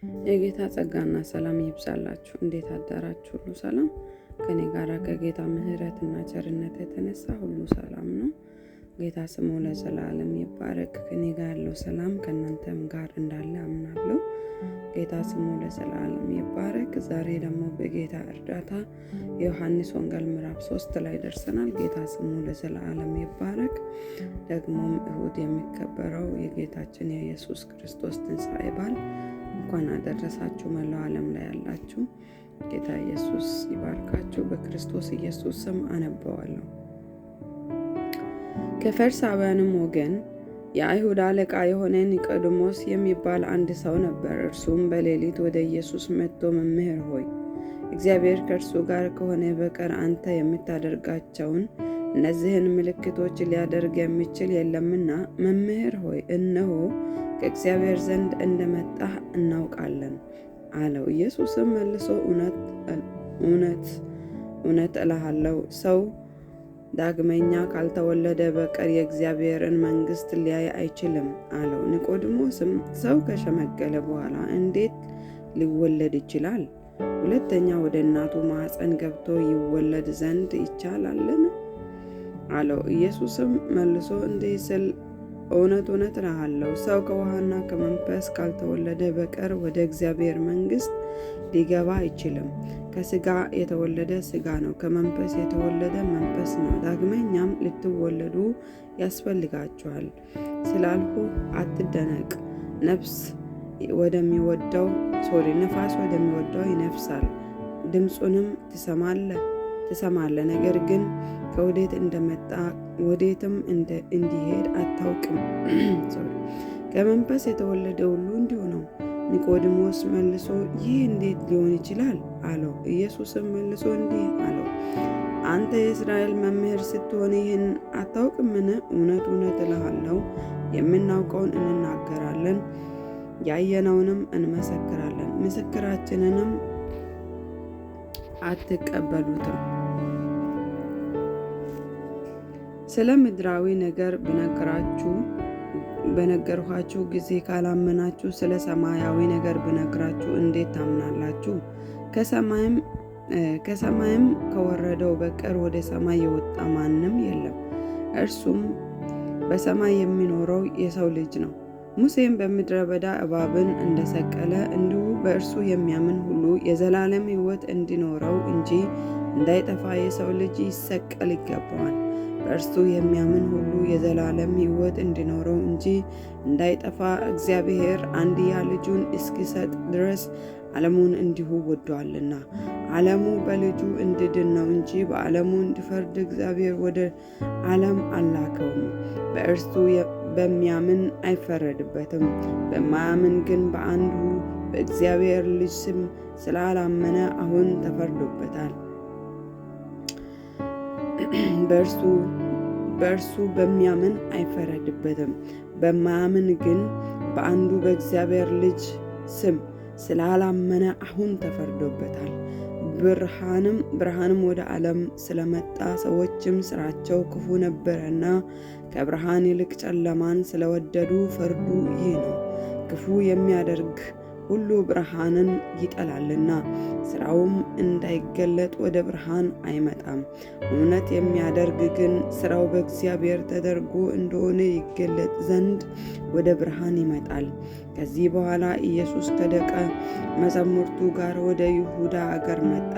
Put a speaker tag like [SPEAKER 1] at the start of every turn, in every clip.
[SPEAKER 1] የጌታ ጸጋና ሰላም ይብዛላችሁ። እንዴት አደራችሁ? ሁሉ ሰላም ከኔ ጋር ከጌታ ምሕረትና ቸርነት የተነሳ ሁሉ ሰላም ነው። ጌታ ስሙ ለዘላለም ይባረክ። ከኔ ጋር ያለው ሰላም ከእናንተም ጋር እንዳለ አምናለሁ። ጌታ ስሙ ለዘላለም ይባረክ። ዛሬ ደግሞ በጌታ እርዳታ የዮሐንስ ወንጌል ምዕራፍ 3 ላይ ደርሰናል። ጌታ ስሙ ለዘላለም ይባረክ። ደግሞም እሁድ የሚከበረው የጌታችን የኢየሱስ ክርስቶስ ትንሣኤ በዓል እንኳን አደረሳችሁ። መላው ዓለም ላይ ያላችሁ ጌታ ኢየሱስ ይባርካችሁ። በክርስቶስ ኢየሱስ ስም አነበዋለሁ። ከፈሪሳውያንም ወገን የአይሁድ አለቃ የሆነ ኒቆዲሞስ የሚባል አንድ ሰው ነበር። እርሱም በሌሊት ወደ ኢየሱስ መጥቶ መምህር ሆይ፣ እግዚአብሔር ከእርሱ ጋር ከሆነ በቀር አንተ የምታደርጋቸውን እነዚህን ምልክቶች ሊያደርግ የሚችል የለምና፣ መምህር ሆይ እነሆ ከእግዚአብሔር ዘንድ እንደመጣህ እናውቃለን አለው። ኢየሱስም መልሶ እውነት እልሃለሁ፣ ሰው ዳግመኛ ካልተወለደ በቀር የእግዚአብሔርን መንግሥት ሊያይ አይችልም አለው። ኒቆዲሞስም ሰው ከሸመገለ በኋላ እንዴት ሊወለድ ይችላል? ሁለተኛ ወደ እናቱ ማኅፀን ገብቶ ይወለድ ዘንድ ይቻላልን? አለው። ኢየሱስም መልሶ እንዲህ ሲል እውነት እልሃለሁ፣ ሰው ከውሃና ከመንፈስ ካልተወለደ በቀር ወደ እግዚአብሔር መንግሥት ሊገባ አይችልም። ከሥጋ የተወለደ ሥጋ ነው፣ ከመንፈስ የተወለደ መንፈስ ነው። ዳግመኛም ልትወለዱ ያስፈልጋችኋል ስላልሁህ አትደነቅ። ነፋስ ወደሚወደው ይነፍሳል፣ ድምፁንም ትሰማለህ፣ ነገር ግን ከወዴት እንደመጣ ወዴትም እንዲሄድ አታውቅም። ከመንፈስ የተወለደ ሁሉ እንዲሁ ነው። ኒቆዲሞስ መልሶ ይህ እንዴት ሊሆን ይችላል? አለው። ኢየሱስም መልሶ እንዲህ አለው፣ አንተ የእስራኤል መምህር ስትሆን ይህን አታውቅምን? እውነት እልሃለሁ፣ የምናውቀውን እንናገራለን፣ ያየነውንም እንመሰክራለን፣ ምስክራችንንም አትቀበሉትም። ስለ ምድራዊ ነገር በነገርኋችሁ ጊዜ ካላመናችሁ፣ ስለ ሰማያዊ ነገር ብነግራችሁ እንዴት ታምናላችሁ? ከሰማይም ከወረደው በቀር ወደ ሰማይ የወጣ ማንም የለም፣ እርሱም በሰማይ የሚኖረው የሰው ልጅ ነው። ሙሴም በምድረ በዳ እባብን እንደሰቀለ እንዲሁ በእርሱ የሚያምን ሁሉ የዘላለም ሕይወት እንዲኖረው እንጂ እንዳይጠፋ የሰው ልጅ ይሰቀል ይገባዋል። በእርሱ የሚያምን ሁሉ የዘላለም ሕይወት እንዲኖረው እንጂ እንዳይጠፋ እግዚአብሔር አንድያ ልጁን እስኪሰጥ ድረስ ዓለሙን እንዲሁ ወዶአልና። ዓለሙ በልጁ እንዲድን ነው እንጂ በዓለሙ እንዲፈርድ እግዚአብሔር ወደ ዓለም አላከውም። በእርሱ በሚያምን አይፈረድበትም። በማያምን ግን በአንዱ በእግዚአብሔር ልጅ ስም ስላላመነ አሁን ተፈርዶበታል። በእርሱ በሚያምን አይፈረድበትም። በማያምን ግን በአንዱ በእግዚአብሔር ልጅ ስም ስላላመነ አሁን ተፈርዶበታል። ብርሃንም ወደ ዓለም ስለመጣ ሰዎችም ሥራቸው ክፉ ነበረና ከብርሃን ይልቅ ጨለማን ስለወደዱ ፍርዱ ይህ ነው። ክፉ የሚያደርግ ሁሉ ብርሃንን ይጠላልና ሥራውም እንዳይገለጥ ወደ ብርሃን አይመጣም። እውነት የሚያደርግ ግን ሥራው በእግዚአብሔር ተደርጎ እንደሆነ ይገለጥ ዘንድ ወደ ብርሃን ይመጣል። ከዚህ በኋላ ኢየሱስ ከደቀ መዛሙርቱ ጋር ወደ ይሁዳ አገር መጣ።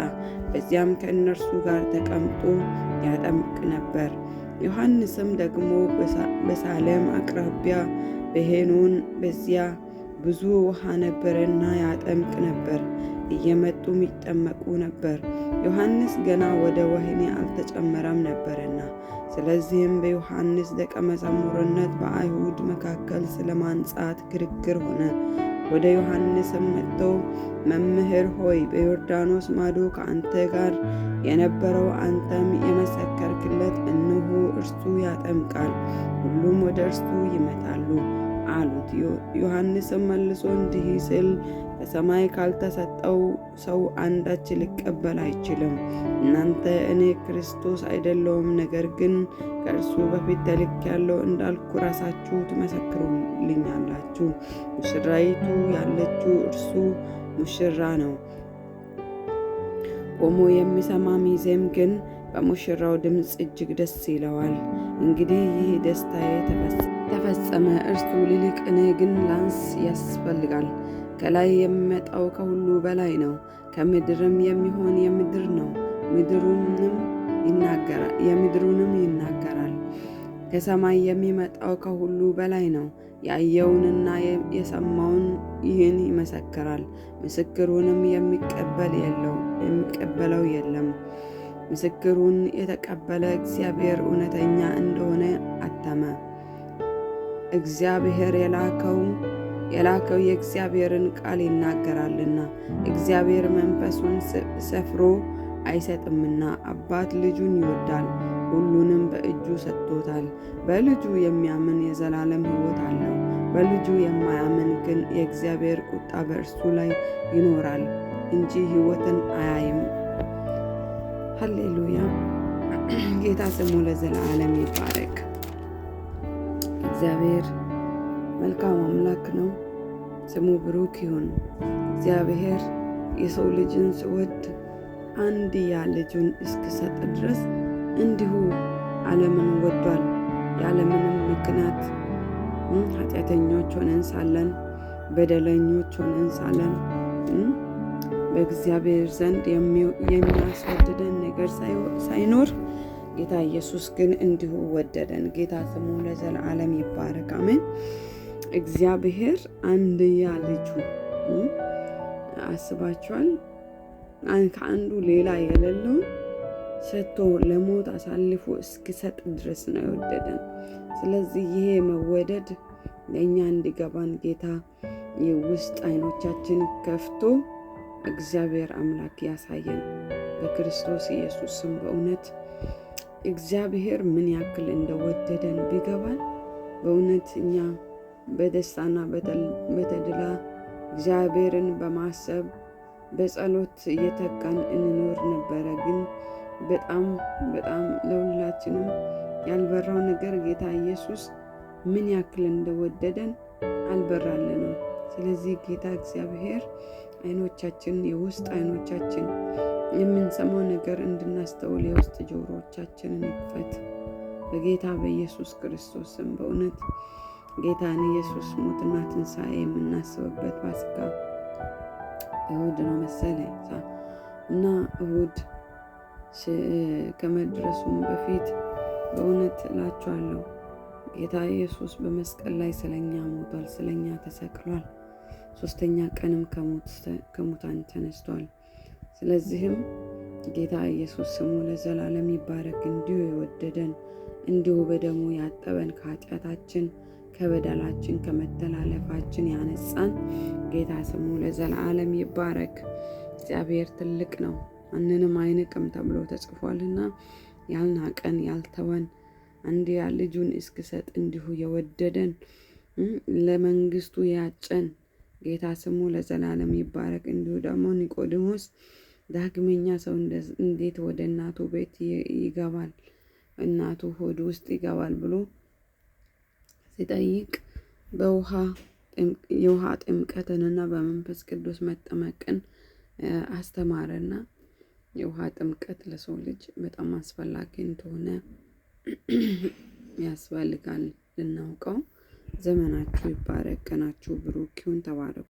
[SPEAKER 1] በዚያም ከእነርሱ ጋር ተቀምጦ ያጠምቅ ነበር። ዮሐንስም ደግሞ በሳሌም አቅራቢያ በሄኖን በዚያ ብዙ ውሃ ነበረና ያጠምቅ ነበር። እየመጡም ይጠመቁ ነበር፣ ዮሐንስ ገና ወደ ወህኒ አልተጨመረም ነበርና። ስለዚህም በዮሐንስ ደቀ መዛሙርነት በአይሁድ መካከል ስለ ማንጻት ክርክር ሆነ። ወደ ዮሐንስም መጥተው መምህር ሆይ፣ በዮርዳኖስ ማዶ ከአንተ ጋር የነበረው አንተም የመሰከርክለት እነሆ እርሱ ያጠምቃል፣ ሁሉም ወደ እርሱ ይመጣሉ አሉት። ዮሐንስም መልሶ እንዲህ ሲል ከሰማይ ካልተሰጠው ሰው አንዳች ሊቀበል አይችልም። እናንተ እኔ ክርስቶስ አይደለሁም፣ ነገር ግን ከእርሱ በፊት ተልኬአለሁ እንዳልኩ ራሳችሁ ትመሰክሩልኛላችሁ። ሙሽራይቱ ያለችው እርሱ ሙሽራ ነው። ቆሞ የሚሰማ ሚዜም ግን በሙሽራው ድምፅ እጅግ ደስ ይለዋል። እንግዲህ ይህ ደስታዬ ተፈጸመ፣ እርሱ ሊልቅ እኔ ግን ላንስ ያስፈልጋል። ከላይ የሚመጣው ከሁሉ በላይ ነው፣ ከምድርም የሚሆን የምድር ነው፣ የምድሩንም ይናገራል። ከሰማይ የሚመጣው ከሁሉ በላይ ነው፣ ያየውንና የሰማውን ይህን ይመሰክራል። ምስክሩንም የሚቀበለው የለም። ምስክሩን የተቀበለ እግዚአብሔር እውነተኛ እንደሆነ አተመ። እግዚአብሔር የላከው የእግዚአብሔርን ቃል ይናገራልና። እግዚአብሔር መንፈሱን ሰፍሮ አይሰጥምና። አባት ልጁን ይወዳል፣ ሁሉንም በእጁ ሰጥቶታል። በልጁ የሚያምን የዘላለም ሕይወት አለው። በልጁ የማያምን ግን የእግዚአብሔር ቁጣ በእርሱ ላይ ይኖራል እንጂ ሕይወትን አያይም። ሃሌሉያ! ጌታ ስሙ ለዘላለም ይባረክ። እግዚአብሔር መልካም አምላክ ነው። ስሙ ብሩክ ይሁን። እግዚአብሔር የሰው ልጅን ሲወድ አንድያ ልጁን እስኪሰጥ ድረስ እንዲሁ ዓለምን ወዷል። ያለምንም ምክንያት ኃጢአተኞች ሆነን ሳለን፣ በደለኞች ሆነን ሳለን በእግዚአብሔር ዘንድ የሚያስወድደን ነገር ሳይኖር ጌታ ኢየሱስ ግን እንዲሁ ወደደን። ጌታ ስሙ ለዘላለም ይባረክ። አሜን። እግዚአብሔር አንድያ ልጁ አስባችኋል? ከአንዱ ሌላ የሌለውን ሰጥቶ ለሞት አሳልፎ እስኪሰጥ ድረስ ነው የወደደን። ስለዚህ ይሄ መወደድ ለእኛ እንዲገባን ጌታ የውስጥ ዓይኖቻችን ከፍቶ እግዚአብሔር አምላክ ያሳየን በክርስቶስ ኢየሱስ ስም። በእውነት እግዚአብሔር ምን ያክል እንደወደደን ቢገባን በእውነት እኛ በደስታና በተድላ እግዚአብሔርን በማሰብ በጸሎት እየተጋን እንኖር ነበረ። ግን በጣም ለሁላችንም ያልበራው ነገር ጌታ ኢየሱስ ምን ያክል እንደወደደን አልበራልንም። ስለዚህ ጌታ እግዚአብሔር ዓይኖቻችን የውስጥ ዓይኖቻችን የምንሰማው ነገር እንድናስተውል የውስጥ ጆሮዎቻችንን ይክፈት በጌታ በኢየሱስ ክርስቶስ ስም። በእውነት ጌታን ኢየሱስ ሞትና ትንሣኤ የምናስብበት ፋሲካ እሁድ ነው መሰለኝ እና እሁድ ከመድረሱም በፊት በእውነት እላችኋለሁ ጌታ ኢየሱስ በመስቀል ላይ ስለኛ ሞቷል፣ ስለኛ ተሰቅሏል። 3ኛ ቀንም ከሙታን ተነስቷል። ስለዚህም ጌታ ኢየሱስ ስሙ ለዘላለም ይባረክ። እንዲሁ የወደደን እንዲሁ በደሙ ያጠበን ከኃጢአታችን ከበደላችን ከመተላለፋችን ያነጻን ጌታ ስሙ ለዘላለም ይባረክ። እግዚአብሔር ትልቅ ነው፣ ማንንም አይንቅም ተብሎ ተጽፏልና ያልናቀን ያልተወን አንድያ ልጁን እስኪሰጥ እንዲሁ የወደደን ለመንግስቱ ያጨን ጌታ ስሙ ለዘላለም ይባረክ። እንዲሁ ደግሞ ኒቆዲሞስ ዳግመኛ ሰው እንዴት ወደ እናቱ ቤት ይገባል፣ እናቱ ሆድ ውስጥ ይገባል ብሎ ሲጠይቅ የውሃ ጥምቀትንና በመንፈስ ቅዱስ መጠመቅን አስተማረና የውሃ ጥምቀት ለሰው ልጅ በጣም አስፈላጊ እንደሆነ ያስፈልጋል ልናውቀው። ዘመናችሁ ይባረክ፣ ቀናችሁ ብሩክ ይሁን። ተባረኩ።